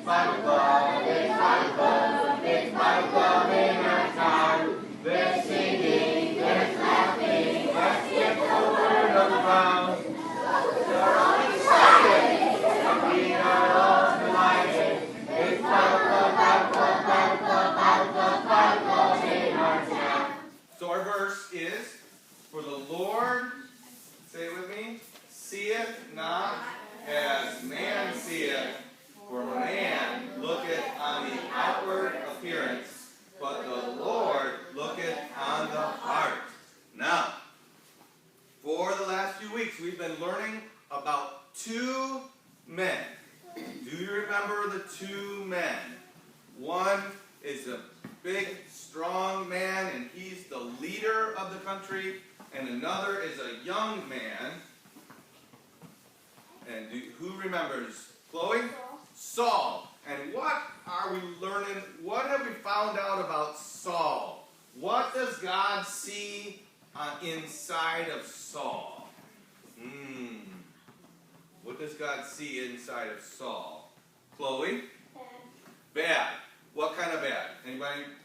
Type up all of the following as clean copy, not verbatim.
Bible Club, it's Bible Club, it's Bible Club in our town. There's singing, there's laughing, let's get the word on the ground. We're all excited, and we are all delighted. It's Bible Club, Bible Club, Bible Club, Bible Club, Bible Club in our town. So our verse is, for the Lord, say it with me, seeth not as man seeth, for man looketh on the outward appearance, but the Lord looketh on the heart. Now, for the last few weeks, we've been learning about two men. Do you remember the two men? One is a big, strong man, and he's the leader of the country, and another is a young man. And who remembers? Chloe? Saul. And what are we learning? What have we found out about Saul? What does God see inside of Saul? What does God see inside of Saul? Chloe? Bad. What kind of bad?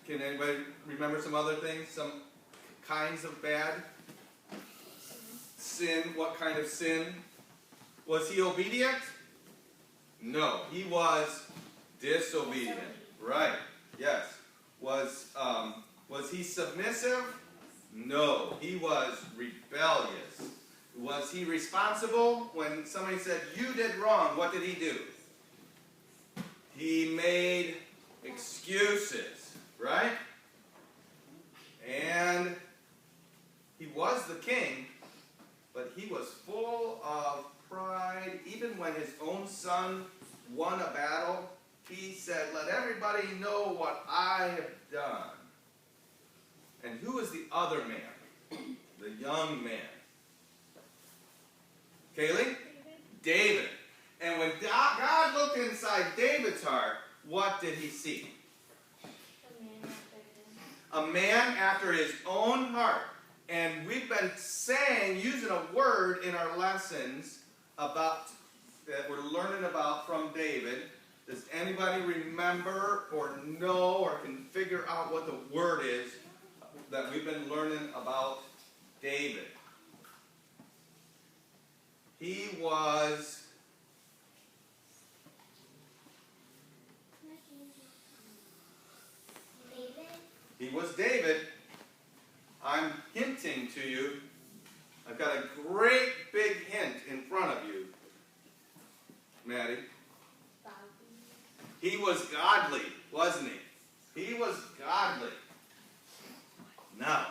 Can anybody remember some other things? Some kinds of bad? Sin. What kind of sin? Was he obedient? No. He was disobedient. Right. Yes. Was he submissive? No. He was rebellious. Was he responsible? When somebody said, you did wrong, what did he do? He made excuses. Right? And he was the king, but he was full of pride. Even when his own son won a battle, he said, let everybody know what I have done. And who was the other man? The young man. Kaylee? David. And when God looked inside David's heart, what did he see? A man after his own heart. And we've been using a word in our lessons that we're learning about from David. Does anybody remember or know or can figure out what the word is that we've been learning about David? He was David. I'm hinting to you. I've got a great big hint in front of you. Maddie. He was godly, wasn't he? He was godly. Now,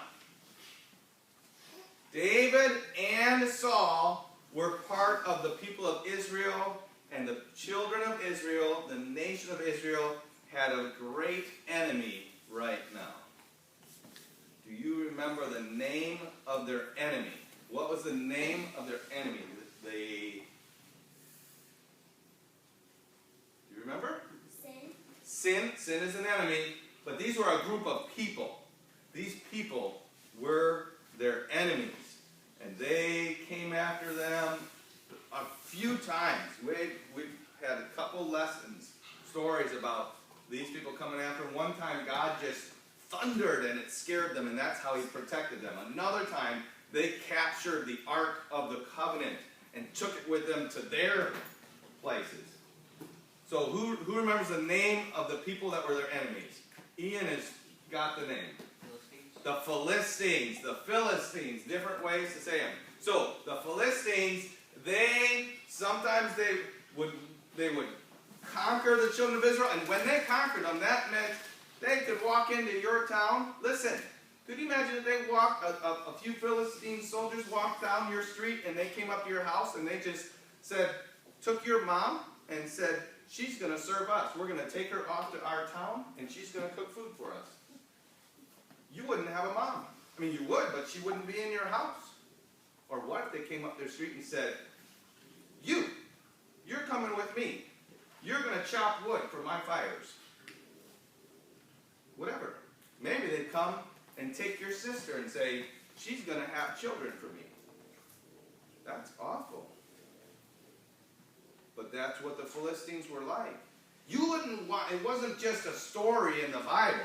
David and Saul were part of the people of Israel, and the children of Israel, the nation of Israel, had a great enemy right now. Do you remember the name of their enemy? What was the name of their enemy? Do you remember? Sin. Sin is an enemy. But these were a group of people. These people were their enemies. And they came after them a few times. We've had a couple lessons, stories about these people coming after them. One time God just thundered and it scared them, and that's how he protected them. Another time they captured the Ark of the Covenant and took it with them to their places. So who remembers the name of the people that were their enemies? Ian has got the name. The Philistines. The Philistines. Different ways to say them. So the Philistines, sometimes they would conquer the children of Israel, and when they conquered them, that meant they could walk into your town. Listen, could you imagine if they a few Philistine soldiers walked down your street and they came up to your house and they just took your mom and said, she's going to serve us. We're going to take her off to our town and she's going to cook food for us. You wouldn't have a mom. I mean, you would, but she wouldn't be in your house. Or what if they came up their street and said, you're coming with me. You're going to chop wood for my fires. Whatever. Maybe they'd come and take your sister and say, she's going to have children for me. That's awful. But that's what the Philistines were like. You wouldn't want, it wasn't just a story in the Bible.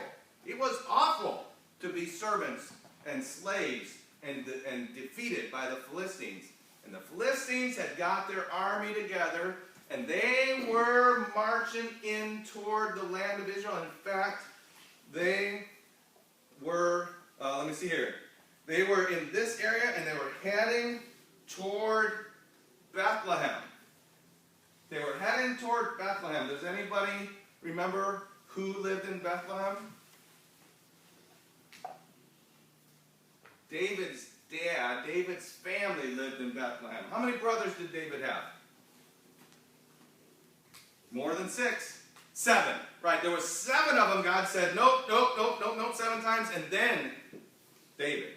It was awful to be servants and slaves and defeated by the Philistines. And the Philistines had got their army together, and they were marching in toward the land of Israel. In fact, they were, let me see here. They were in this area, and they were heading toward Bethlehem. They were heading toward Bethlehem. Does anybody remember who lived in Bethlehem? David's dad, David's family lived in Bethlehem. How many brothers did David have? More than 6? 7. Right, there were 7 of them. God said, nope, 7 times, and then David.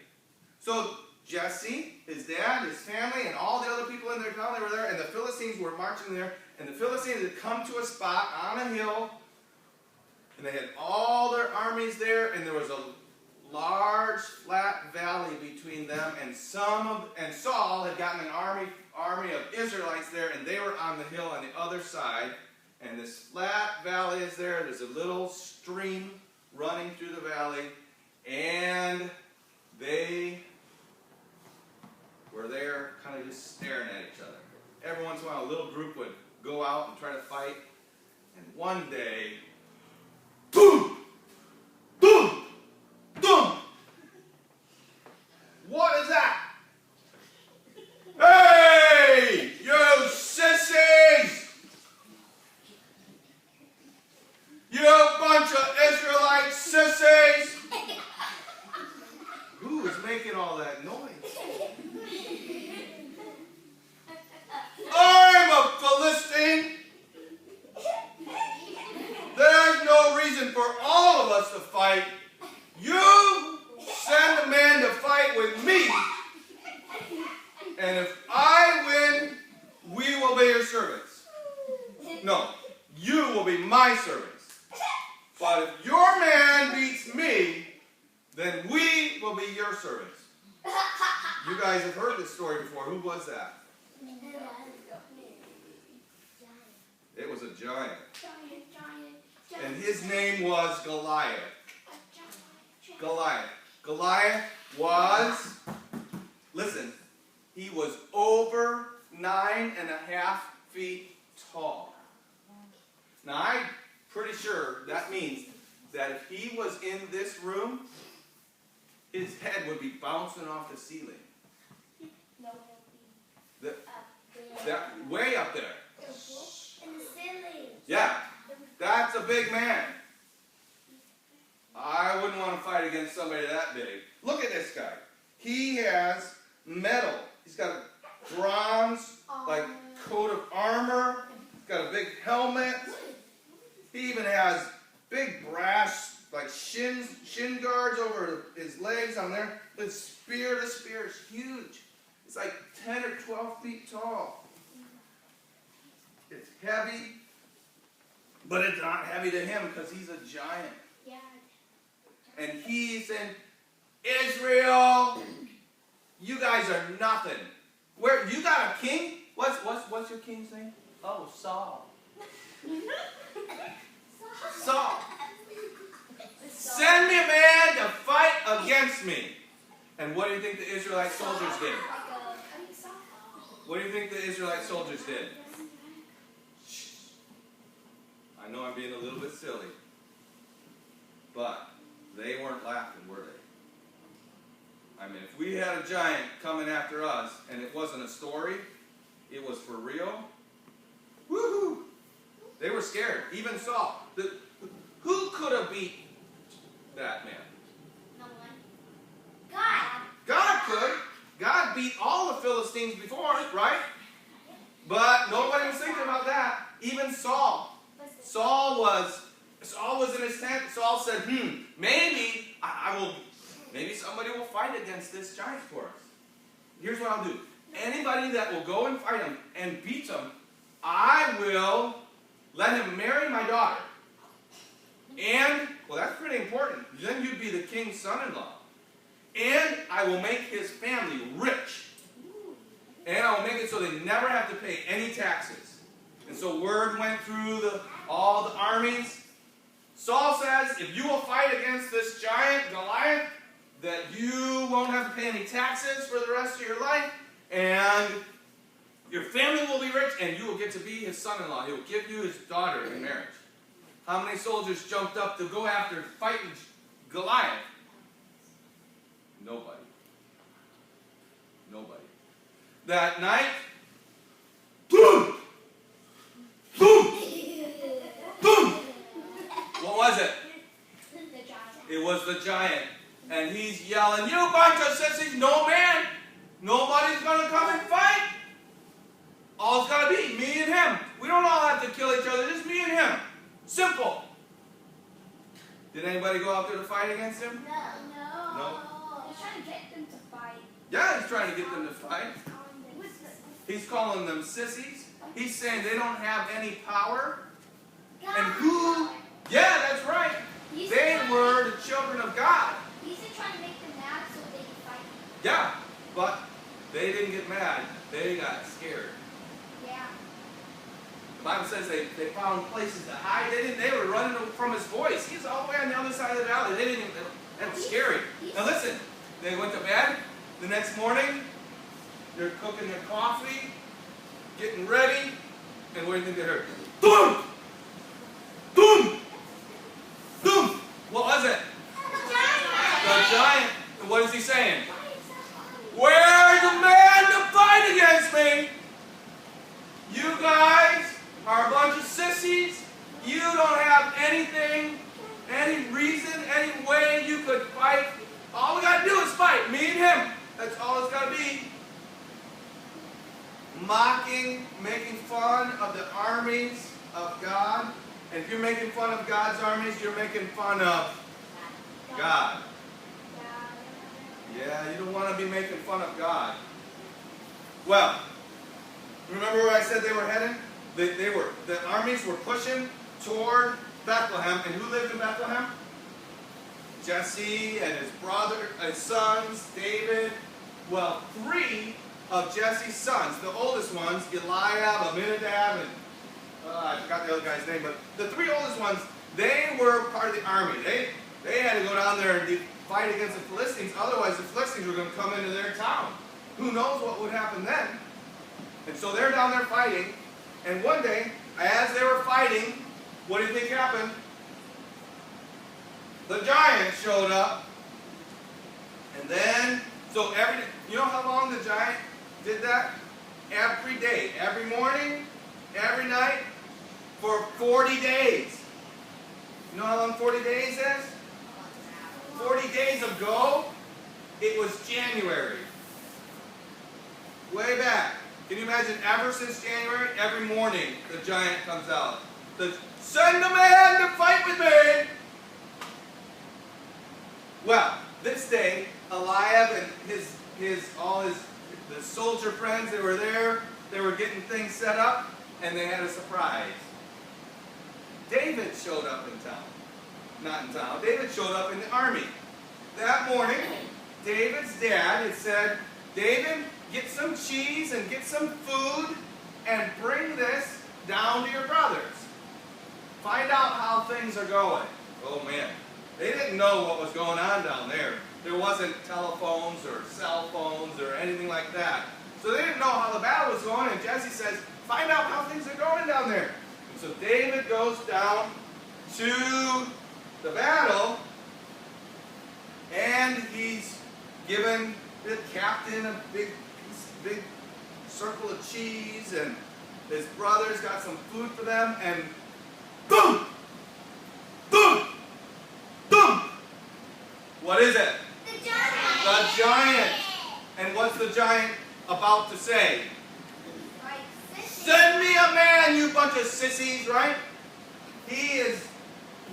So Jesse, his dad, his family, and all the other people in their town, they were there, and the Philistines were marching there, and the Philistines had come to a spot on a hill, and they had all their armies there, and there was a large flat valley between them, and Saul had gotten an army of Israelites there, and they were on the hill on the other side, and this flat valley is there. There's a little stream running through the valley, and they were there kind of just staring at each other. Every once in a while, a little group would go out and try to fight, and one day, boom! Boom! Boom! What is that? Hey! You sissies! You bunch of Israelite sissies! Who is making all that noise? I'm a Philistine. There's no reason for all of us to fight. You send a man to fight with me, and if I win, we will be your servants. No, you will be my servants. But if your man beats me, then we will be your servants. You guys have heard this story before. Who was that? It was a giant. And his name was Goliath. Goliath was, listen, he was over 9.5 feet tall. Now, I'm pretty sure that means that if he was in this room, his head would be bouncing off the ceiling. Way up there. Yeah, that's a big man. I wouldn't want to fight against somebody that big. Look at this guy. He has metal. He's got a bronze, coat of armor. He's got a big helmet. He even has big brass, shin guards over his legs on there. The spear is huge. It's like 10 or 12 feet tall. It's heavy, but it's not heavy to him because he's a giant. Yeah. And he's in Israel. You guys are nothing. Where you got a king? What's your king's name? Oh, Saul. Saul. Send me a man to fight against me. And what do you think the Israelite soldiers did? What do you think the Israelite soldiers did? I know I'm being a little bit silly, but they weren't laughing, were they? I mean, if we had a giant coming after us and it wasn't a story, it was for real, woohoo! They were scared. Even Saul. Who could have beat that man? No one. God. God could. God beat all the Philistines before, right? But nobody was thinking about that. Even Saul. Saul was in his tent. Saul said, maybe maybe somebody will fight against this giant for us. Here's what I'll do. Anybody that will go and fight him and beat him, I will let him marry my daughter. And, well, that's pretty important. Then you'd be the king's son-in-law. And I will make his family rich. And I will make it so they never have to pay any taxes. And so word went through all the armies. Saul says, if you will fight against this giant, Goliath, that you won't have to pay any taxes for the rest of your life, and your family will be rich, and you will get to be his son-in-law. He will give you his daughter in marriage. How many soldiers jumped up to go after fighting Goliath? Nobody. Nobody. That night, boom! Boom! Boom! What was it? It was the giant. And he's yelling, you bunch of sissies, no man, nobody's going to come and fight. All it's got to be me and him. We don't all have to kill each other, just me and him. Simple. Did anybody go out there to fight against him? No. He's trying to get them to fight. Yeah, he's trying to get them to fight. He's calling them sissies. He's saying they don't have any power. And who? Yeah, that's right. They were the children of God. He's trying to make them mad so they can fight. Yeah, but they didn't get mad. They got scared. Yeah. The Bible says they found places to hide. They were running from his voice. He's all the way on the other side of the valley. That was scary. Now listen, they went to bed. The next morning, they're cooking their coffee, getting ready, and what do you think they heard? Boom! Boom! Boom! What was it? The giant. And what is he saying? Where's the man to fight against me? You guys are a bunch of sissies. You don't have anything, any reason, any way you could fight. All we got to do is fight, me and him. That's all it's got to be. Mocking, making fun of the armies of God. And if you're making fun of God's armies, you're making fun of God. Yeah, you don't want to be making fun of God. Well, remember where I said they were heading? The armies were pushing toward Bethlehem. And who lived in Bethlehem? Jesse and his brother, his sons, David. Well, 3 of Jesse's sons, the oldest ones, Eliab, Aminadab, and I forgot the other guy's name, but the 3 oldest ones, they were part of the army. They had to go down there and fight against the Philistines. Otherwise, the Philistines were going to come into their town. Who knows what would happen then? And so they're down there fighting. And one day, as they were fighting, what do you think happened? The giant showed up. And then, so you know how long the giant did that? Every day, every morning, every night, for 40 days. You know how long 40 days is? 40 days ago, it was January. Way back. Can you imagine, ever since January, every morning the giant comes out. Send a man to fight with me! Well, this day, Eliab and the soldier friends, they were there. They were getting things set up, and they had a surprise. David showed up in town. Not in town. David showed up in the army. That morning, David's dad had said, David, get some cheese and get some food and bring this down to your brothers. Find out how things are going. Oh man, they didn't know what was going on down there. There wasn't telephones or cell phones or anything like that. So they didn't know how the battle was going, and Jesse says, find out how things are going down there. And so David goes down to the battle, and he's given the captain a big circle of cheese, and his brothers got some food for them, and boom! Boom! Boom! What is it? The giant! The giant! And what's the giant about to say? Send me a man, you bunch of sissies, right? He is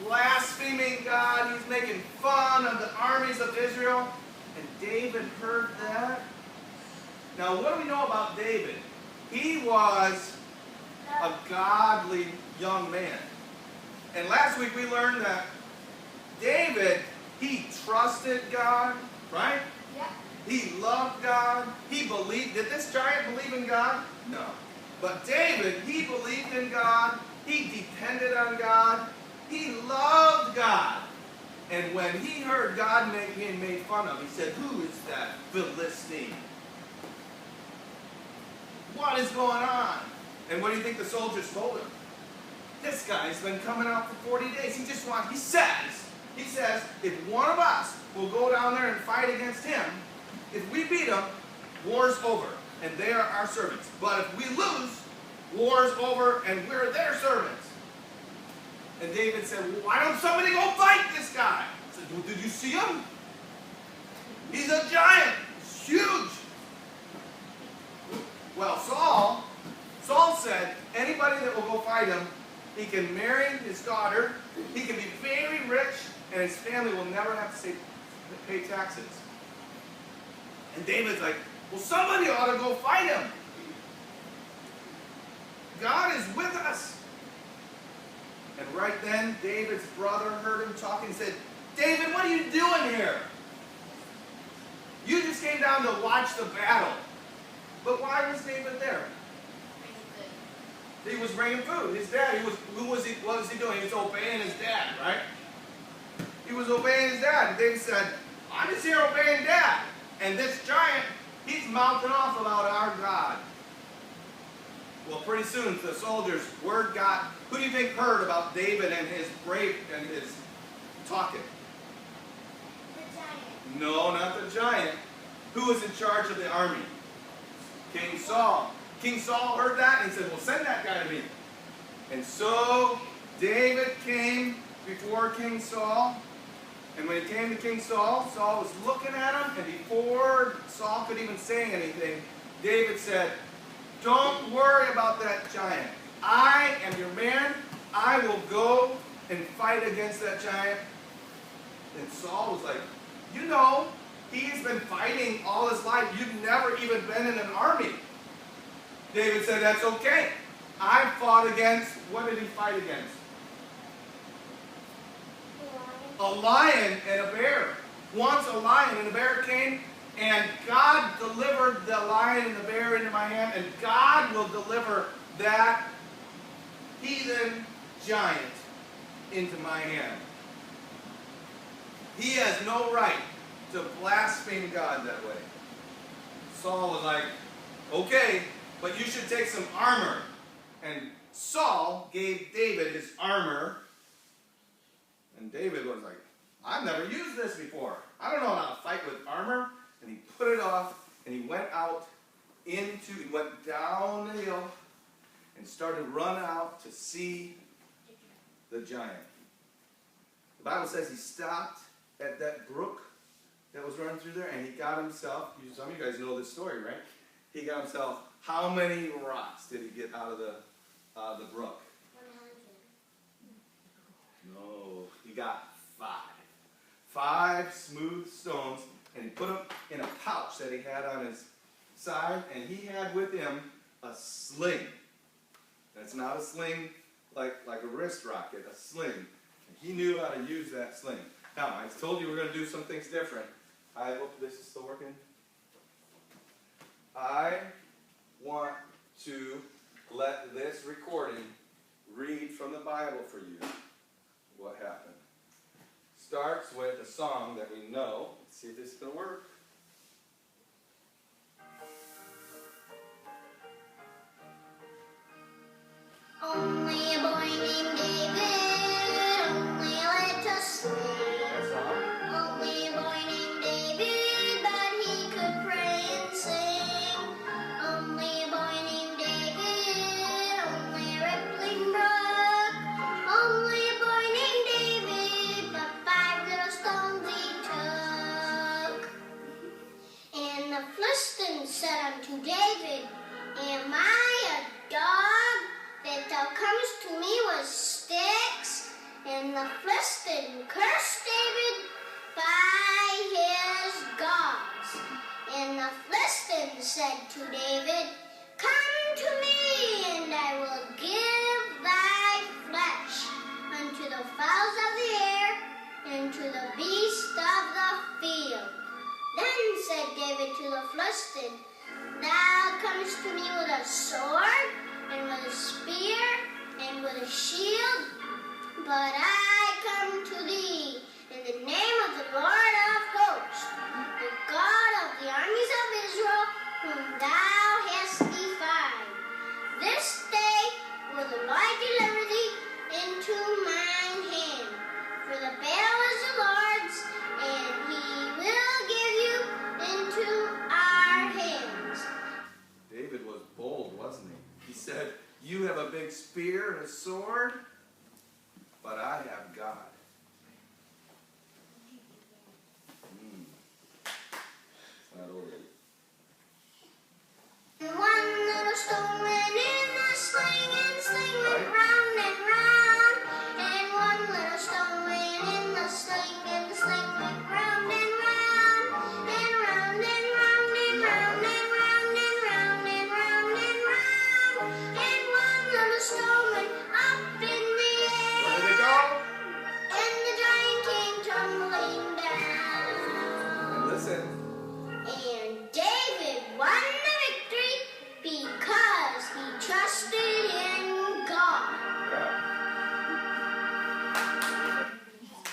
blaspheming God. He's making fun of the armies of Israel. And David heard that. Now, what do we know about David? He was a godly young man. And last week we learned that David, he trusted God, right? Yeah. He loved God. He believed. Did this giant believe in God? No. But David, he believed in God. He depended on God. He loved God. And when he heard God being made fun of, he said, "Who is that Philistine? What is going on?" And what do you think the soldiers told him? "This guy's been coming out for 40 days. He says, if one of us will go down there and fight against him, if we beat him, war's over, and they are our servants. But if we lose, war's over, and we're their servants." And David said, "Well, why don't somebody go fight this guy?" He said, "Well, did you see him? He's a giant. He's huge." Well, Saul said, anybody that will go fight him, he can marry his daughter, he can be very rich, and his family will never have to pay taxes. And David's like, "Well, somebody ought to go fight him. God is with us." And right then, David's brother heard him talking and said, "David, what are you doing here? You just came down to watch the battle." But why was David there? He was bringing food. His dad, what was he doing? He was obeying his dad, right? He was obeying his dad. And David said, "I'm just here obeying Dad. And this giant, he's mouthing off about our God." Well, pretty soon the soldiers, word got. Who do you think heard about David and his brave and his talking? The giant. No, not the giant. Who was in charge of the army? King Saul. King Saul heard that and he said, "Well, send that guy to me." And so David came before King Saul. And when he came to King Saul, Saul was looking at him. And before Saul could even say anything, David said, "Don't worry about that giant. I am your man. I will go and fight against that giant." And Saul was like, "You know, he's been fighting all his life. You've never even been in an army." David said, "That's okay. I fought against," what did he fight against? A lion and a bear. Once a lion and a bear came, and God delivered the lion and the bear into my hand, and God will deliver that heathen giant into my hand. He has no right to blaspheme God that way. Saul was like, "Okay, but you should take some armor." And Saul gave David his armor. And David was like, "I've never used this before. I don't know how to fight with armor." And he put it off, and he went down the hill and started running out to see the giant. The Bible says he stopped at that brook that was running through there, and he got himself, some of you guys know this story, right? He got himself, how many rocks did he get out of the brook? 100. No, he got 5. 5 smooth stones, and he put them in a pouch that he had on his side, and he had with him a sling. That's not a sling like a wrist rocket, a sling. And he knew how to use that sling. Now, I told you we're going to do some things different. I hope this is still working. I want to let this recording read from the Bible for you what happened. Starts with a song that we know. Let's see if this is going to work. Only a boy named David, only let us sing. That song? Only a boy named David, but he could pray and sing. Only a boy named David, only a rippling brook. Only a boy named David, but 5 little stones he took. And the Philistine said unto David, Am I a dog, that thou comest to me with sticks? And the Philistine cursed David by his gods. And the Philistine said to David, Come to me, and I will give thy flesh unto the fowls of the air, and to the beasts of the field. Then said David to the Philistine, Thou comest to me with a sword, and with a spear, and with a shield, but I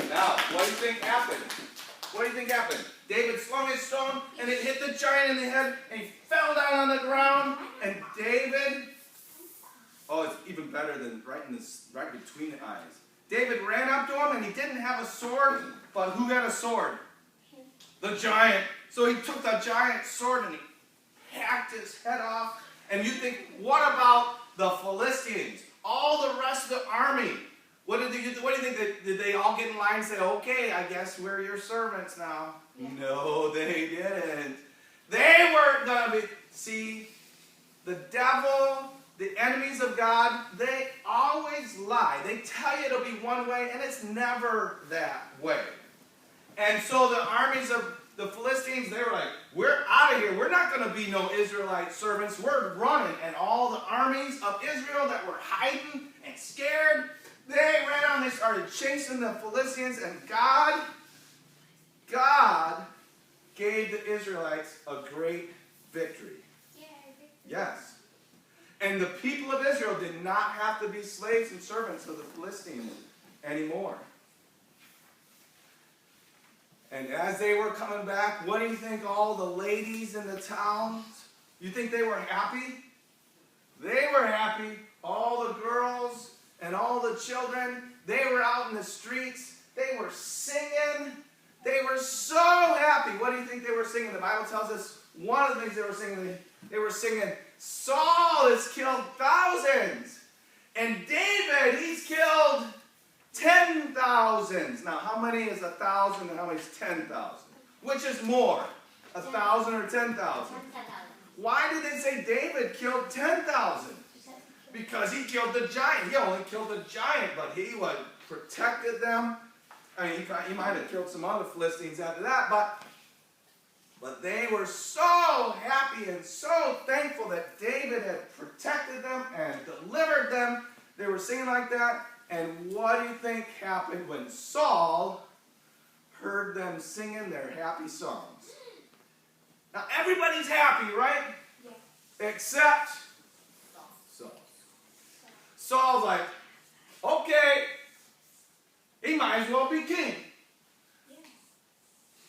Now, what do you think happened? What do you think happened? David slung his stone, and it hit the giant in the head, and he fell down on the ground. And David, oh, it's even better than right between the eyes. David ran up to him, and he didn't have a sword, but who had a sword? The giant. So he took the giant sword and he hacked his head off. And you think, what about the Philistines? All the rest of the army. What do you think? Did they all get in line and say, okay, I guess we're your servants now? Yeah. No, they didn't. They weren't going to be. See, the devil, the enemies of God, they always lie. They tell you it'll be one way, and it's never that way. And so the armies of the Philistines, they were like, we're out of here. We're not going to be no Israelite servants. We're running. And all the armies of Israel that were hiding and scared, they ran out and they started chasing the Philistines. And God gave the Israelites a great victory. Yes. And the people of Israel did not have to be slaves and servants of the Philistines anymore. And as they were coming back, what do you think all the ladies in the towns, you think they were happy? They were happy. All the girls and all the children, they were out in the streets. They were singing. They were so happy. What do you think they were singing? The Bible tells us one of the things they were singing, Saul has killed thousands. And David, he's killed 10,000. Now, how many is 1,000 and how many is 10,000? Which is more, 1,000 or 10,000? 10,000. Why did they say David killed 10,000? Because he killed the giant. He only killed the giant, but he protected them. I mean, he might have killed some other Philistines after that, but they were so happy and so thankful that David had protected them and delivered them. They were singing like that. And what do you think happened when Saul heard them singing their happy songs? Now, everybody's happy, right? Yes. Except Saul. Saul's like, okay, he might as well be king. Yes.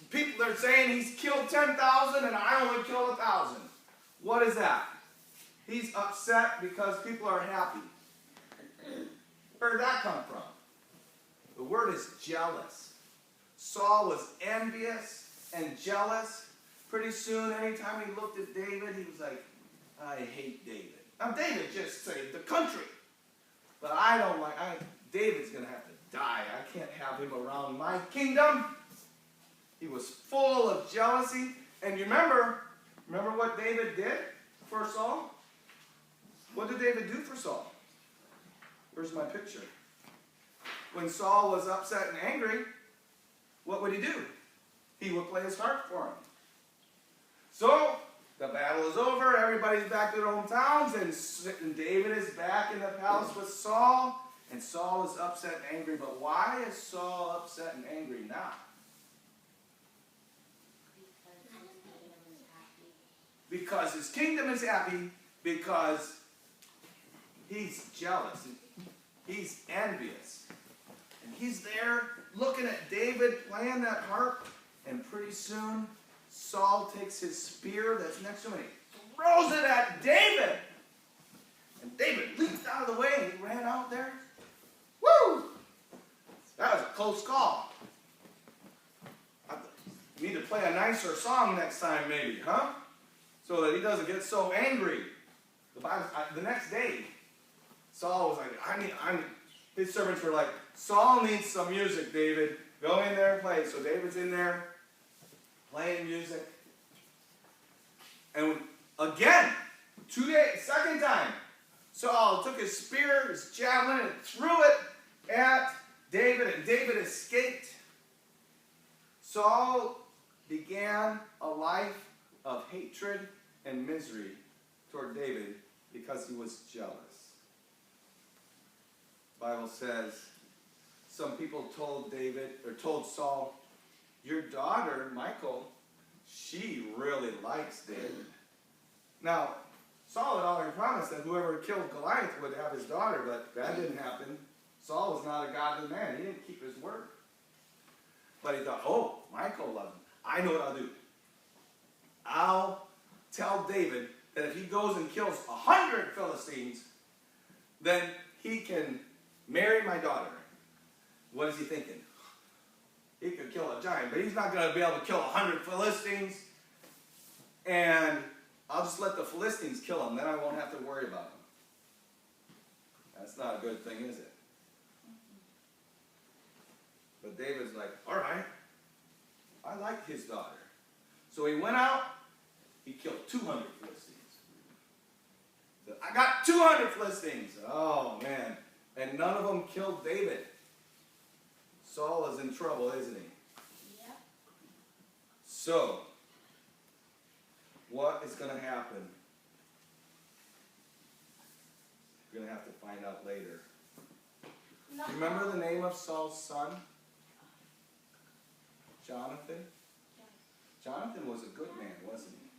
People are saying he's killed 10,000 and I only killed 1,000. What is that? He's upset because people are happy. Where did that come from? The word is jealous. Saul was envious and jealous. Pretty soon, anytime he looked at David, he was like, I hate David. Now, David just saved the country. But I don't like, David's going to have to die. I can't have him around my kingdom. He was full of jealousy. And you remember what David did for Saul? What did David do for Saul? Where's my picture? When Saul was upset and angry, what would he do? He would play his harp for him. So, the battle is over, everybody's back to their hometowns, and David is back in the palace with Saul, and Saul is upset and angry. But why is Saul upset and angry now? Because his kingdom is happy, because he's jealous. He's envious. And he's there looking at David playing that harp. And pretty soon, Saul takes his spear that's next to him and he throws it at David. And David leaped out of the way and he ran out there. Woo! That was a close call. You need to play a nicer song next time maybe, huh? So that he doesn't get so angry. The next day, Saul was like, his servants were like, Saul needs some music, David. Go in there and play. So David's in there playing music. And again, second time, Saul took his spear, his javelin, and threw it at David, and David escaped. Saul began a life of hatred and misery toward David because he was jealous. The Bible says some people told Saul, your daughter, Michal, she really likes David. Now, Saul had already promised that whoever killed Goliath would have his daughter, but that didn't happen. Saul was not a godly man. He didn't keep his word. But he thought, oh, Michael loves him. I know what I'll do. I'll tell David that if he goes and kills 100 Philistines, then he can marry my daughter. What is he thinking? He could kill a giant, but he's not going to be able to kill 100 Philistines. And I'll just let the Philistines kill him, then I won't have to worry about him. That's not a good thing, is it? But David's like, all right, I like his daughter. So he went out, he killed 200 Philistines. Said, I got 200 Philistines. Oh, man. And none of them killed David. Saul is in trouble, isn't he? Yep. So, what is going to happen? We're going to have to find out later. No. Do you remember the name of Saul's son? Jonathan? Jonathan was a good man, wasn't he?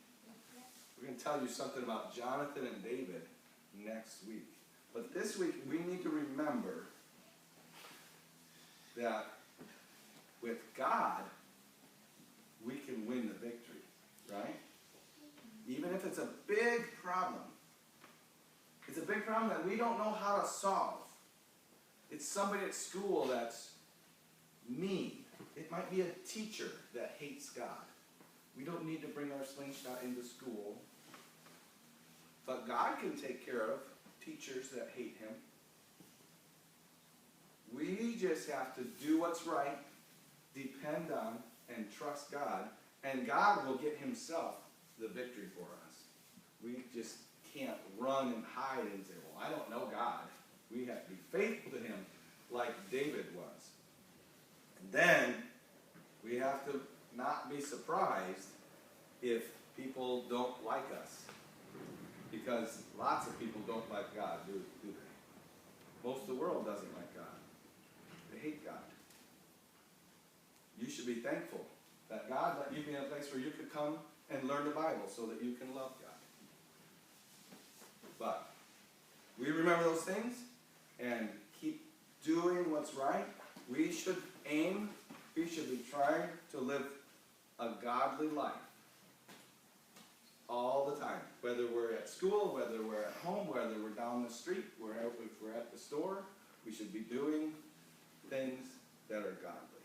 We're going to tell you something about Jonathan and David next week. But this week, we need to remember that with God, we can win the victory, right? Even if it's a big problem. It's a big problem that we don't know how to solve. It's somebody at school that's mean. It might be a teacher that hates God. We don't need to bring our slingshot into school. But God can take care of teachers that hate him. We just have to do what's right, depend on, and trust God, and God will get himself the victory for us. We just can't run and hide and say, well, I don't know God. We have to be faithful to him like David was. And then we have to not be surprised if people don't like us. Because lots of people don't like God, do they? Most of the world doesn't like God. They hate God. You should be thankful that God let you be in a place where you could come and learn the Bible so that you can love God. But we remember those things and keep doing what's right. We should be trying to live a godly life all the time. Whether we're at school, whether we're at home, whether we're down the street, if we're at the store, we should be doing things that are godly.